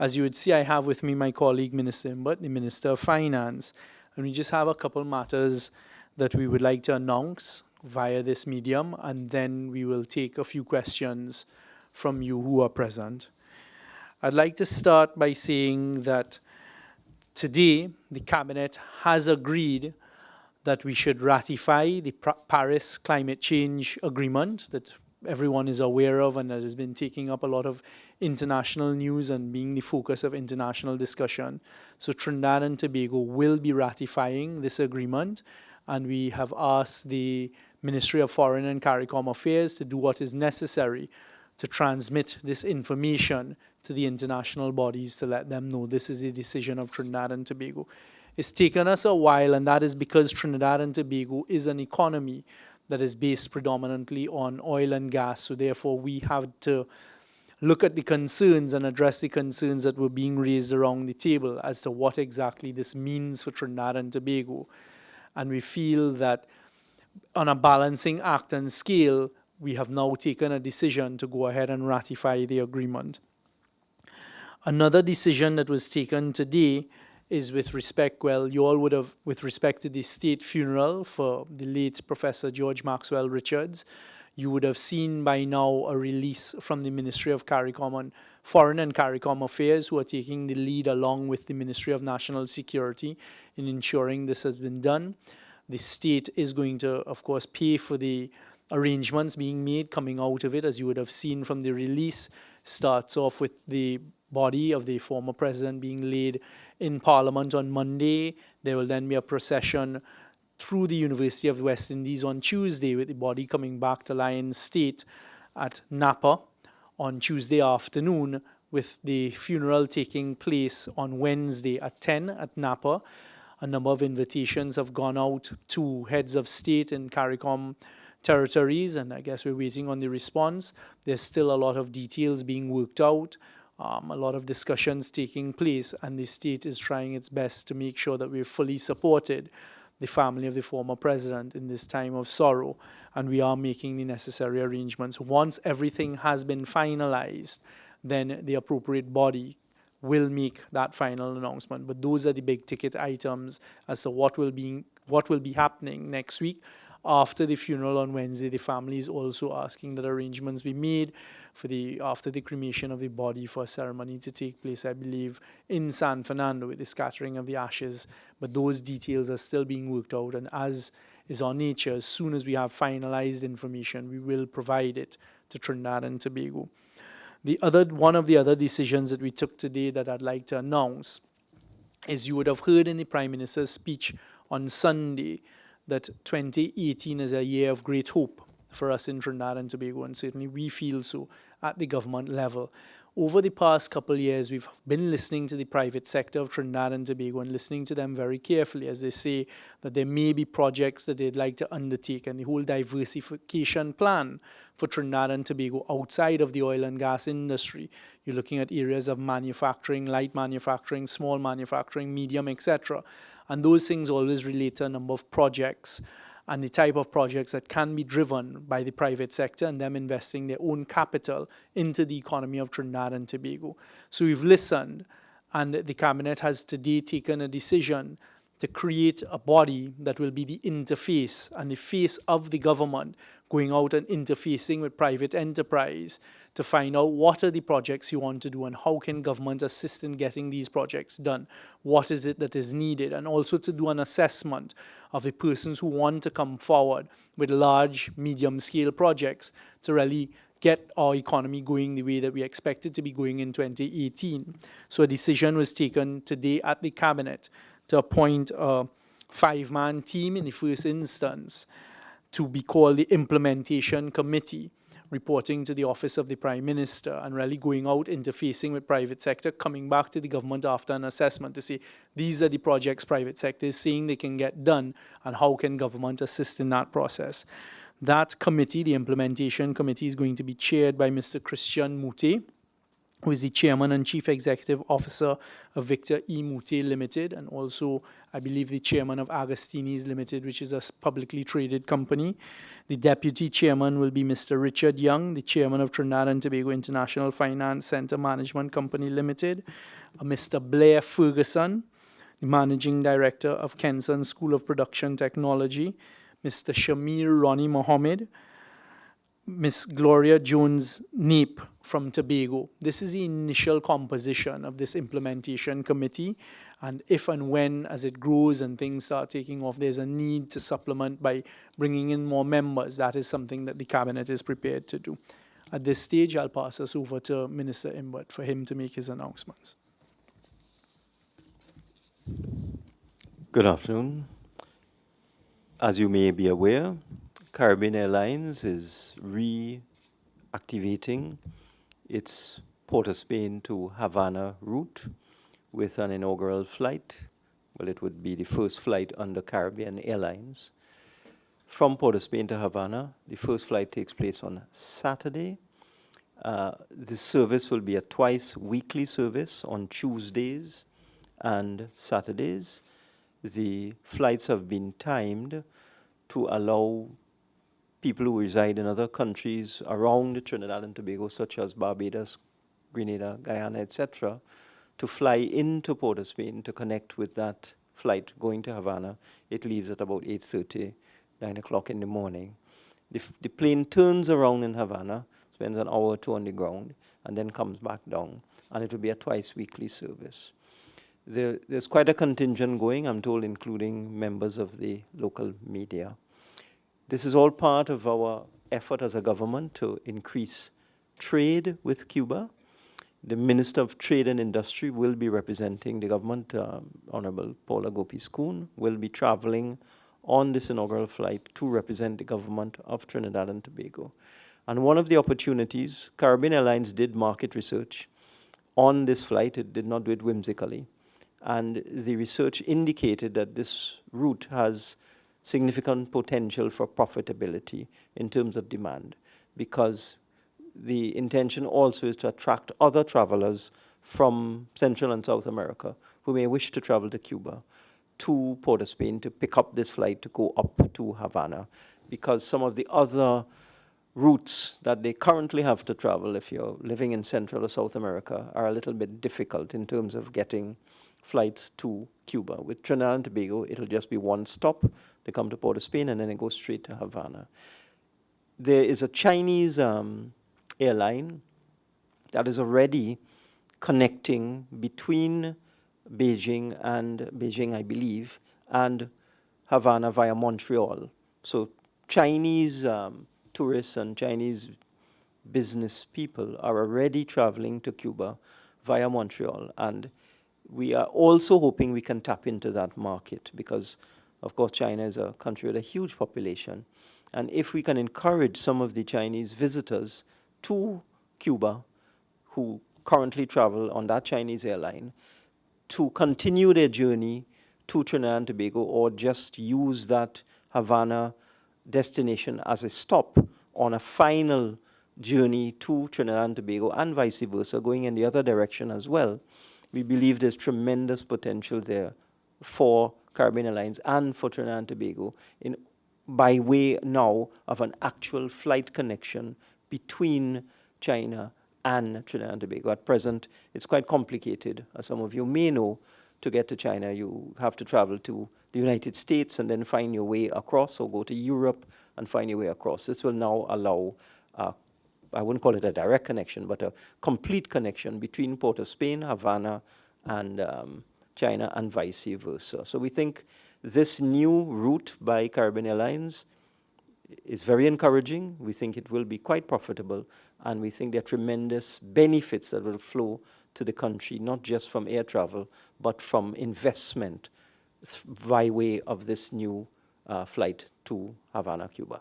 As you would see, I have with me my colleague, Minister Imbert, the Minister of Finance, and we just have a couple matters that we would like to announce via this medium, and then we will take a few questions from you who are present. I'd like to start by saying that today the Cabinet has agreed that we should ratify the Paris Climate Change Agreement that everyone is aware of and that has been taking up a lot of international news and being the focus of international discussion. So Trinidad and Tobago will be ratifying this agreement, and we have asked the Ministry of Foreign and CARICOM Affairs to do what is necessary to transmit this information to the international bodies to let them know this is a decision of Trinidad and Tobago. It's taken us a while, and that is because Trinidad and Tobago is an economy that is based predominantly on oil and gas. So therefore, we have to look at the concerns and address the concerns that were being raised around the table as to what exactly this means for Trinidad and Tobago. And we feel that on a balancing act and scale, we have now taken a decision to go ahead and ratify the agreement. Another decision that was taken today is with respect, well, you all would have, with respect to the state funeral for the late Professor George Maxwell Richards, you would have seen by now a release from the Ministry of Foreign and CARICOM Affairs, who are taking the lead along with the Ministry of National Security in ensuring this has been done. The state is going to, of course, pay for the arrangements being made coming out of it, as you would have seen from the release. Starts off with the body of the former president being laid in Parliament on Monday. There will then be a procession through the University of the West Indies on Tuesday, with the body coming back to Lions State at Napa on Tuesday afternoon, with the funeral taking place on Wednesday at 10 at Napa. A number of invitations have gone out to heads of state in CARICOM territories, and I guess we're waiting on the response. There's still a lot of details being worked out, a lot of discussions taking place, and the state is trying its best to make sure that we've fully supported the family of the former president in this time of sorrow, and we are making the necessary arrangements. Once everything has been finalized, then the appropriate body will make that final announcement. But those are the big ticket items as to what will be happening next week. After the funeral on Wednesday, the family is also asking that arrangements be made for after the cremation of the body for a ceremony to take place, I believe, in San Fernando with the scattering of the ashes. But those details are still being worked out, and as is our nature, as soon as we have finalized information, we will provide it to Trinidad and Tobago. One of the other decisions that we took today that I'd like to announce is, you would have heard in the Prime Minister's speech on Sunday that 2018 is a year of great hope for us in Trinidad and Tobago, and certainly we feel so at the government level. Over the past couple of years, we've been listening to the private sector of Trinidad and Tobago and listening to them very carefully as they say that there may be projects that they'd like to undertake, and the whole diversification plan for Trinidad and Tobago outside of the oil and gas industry. You're looking at areas of manufacturing, light manufacturing, small manufacturing, medium, etc. And those things always relate to a number of projects and the type of projects that can be driven by the private sector and them investing their own capital into the economy of Trinidad and Tobago. So we've listened, and the Cabinet has today taken a decision to create a body that will be the interface and the face of the government, going out and interfacing with private enterprise to find out what are the projects you want to do and how can government assist in getting these projects done. What is it that is needed? And also to do an assessment of the persons who want to come forward with large, medium-scale projects to really get our economy going the way that we expect it to be going in 2018. So a decision was taken today at the Cabinet to appoint a 5-man team in the first instance to be called the Implementation Committee, reporting to the Office of the Prime Minister and really going out, interfacing with private sector, coming back to the government after an assessment to say, these are the projects private sector is saying they can get done, and how can government assist in that process. That committee, the Implementation Committee, is going to be chaired by Mr. Christian Mute, who is the chairman and chief executive officer of Victor E. Mute Limited, and also, I believe, the chairman of Agostini's Limited, which is a publicly traded company. The deputy chairman will be Mr. Richard Young, the chairman of Trinidad and Tobago International Finance Center Management Company Limited. Mr. Blair Ferguson, the managing director of Kenson School of Production Technology. Mr. Shamir Ronnie Mohammed, Miss Gloria Jones Nape from Tobago. This is the initial composition of this implementation committee, and if and when, as it grows and things start taking off, there's a need to supplement by bringing in more members. That is something that the cabinet is prepared to do. At this stage, I'll pass us over to Minister Imbert for him to make his announcements. Good afternoon. As you may be aware, Caribbean Airlines is reactivating its Port of Spain to Havana route with an inaugural flight. Well, it would be the first flight under Caribbean Airlines. From Port of Spain to Havana, the first flight takes place on Saturday. The service will be a twice weekly service on Tuesdays and Saturdays. The flights have been timed to allow people who reside in other countries around Trinidad and Tobago, such as Barbados, Grenada, Guyana, etc., to fly into Port of Spain to connect with that flight going to Havana. It leaves at about 8:30, 9 o'clock in the morning. The plane turns around in Havana, spends an hour or two on the ground, and then comes back down. And it will be a twice weekly service. There's quite a contingent going, I'm told, including members of the local media. This is all part of our effort as a government to increase trade with Cuba. The Minister of Trade and Industry will be representing the government. Honorable Paula Gopi-Scoon will be traveling on this inaugural flight to represent the government of Trinidad and Tobago. And one of the opportunities, Caribbean Airlines did market research on this flight. It did not do it whimsically. And the research indicated that this route has significant potential for profitability in terms of demand, because the intention also is to attract other travelers from Central and South America who may wish to travel to Cuba to Port of Spain to pick up this flight to go up to Havana, because some of the other routes that they currently have to travel, if you're living in Central or South America, are a little bit difficult in terms of getting flights to Cuba. With Trinidad and Tobago, it'll just be one stop. They come to Port of Spain and then they go straight to Havana. There is a Chinese airline that is already connecting between Beijing, I believe, and Havana via Montreal. So Chinese tourists and Chinese business people are already traveling to Cuba via Montreal. And we are also hoping we can tap into that market because, of course, China is a country with a huge population. And if we can encourage some of the Chinese visitors to Cuba who currently travel on that Chinese airline to continue their journey to Trinidad and Tobago, or just use that Havana destination as a stop on a final journey to Trinidad and Tobago, and vice versa, going in the other direction as well, we believe there's tremendous potential there for Caribbean Airlines and for Trinidad and Tobago by way now of an actual flight connection between China and Trinidad and Tobago. At present, it's quite complicated. As some of you may know, to get to China, you have to travel to the United States and then find your way across, or go to Europe and find your way across. This will now allow, I wouldn't call it a direct connection, but a complete connection between Port of Spain, Havana, and China, and vice versa. So we think this new route by Caribbean Airlines is very encouraging. We think it will be quite profitable, and we think there are tremendous benefits that will flow to the country, not just from air travel, but from investment by way of this new flight to Havana, Cuba.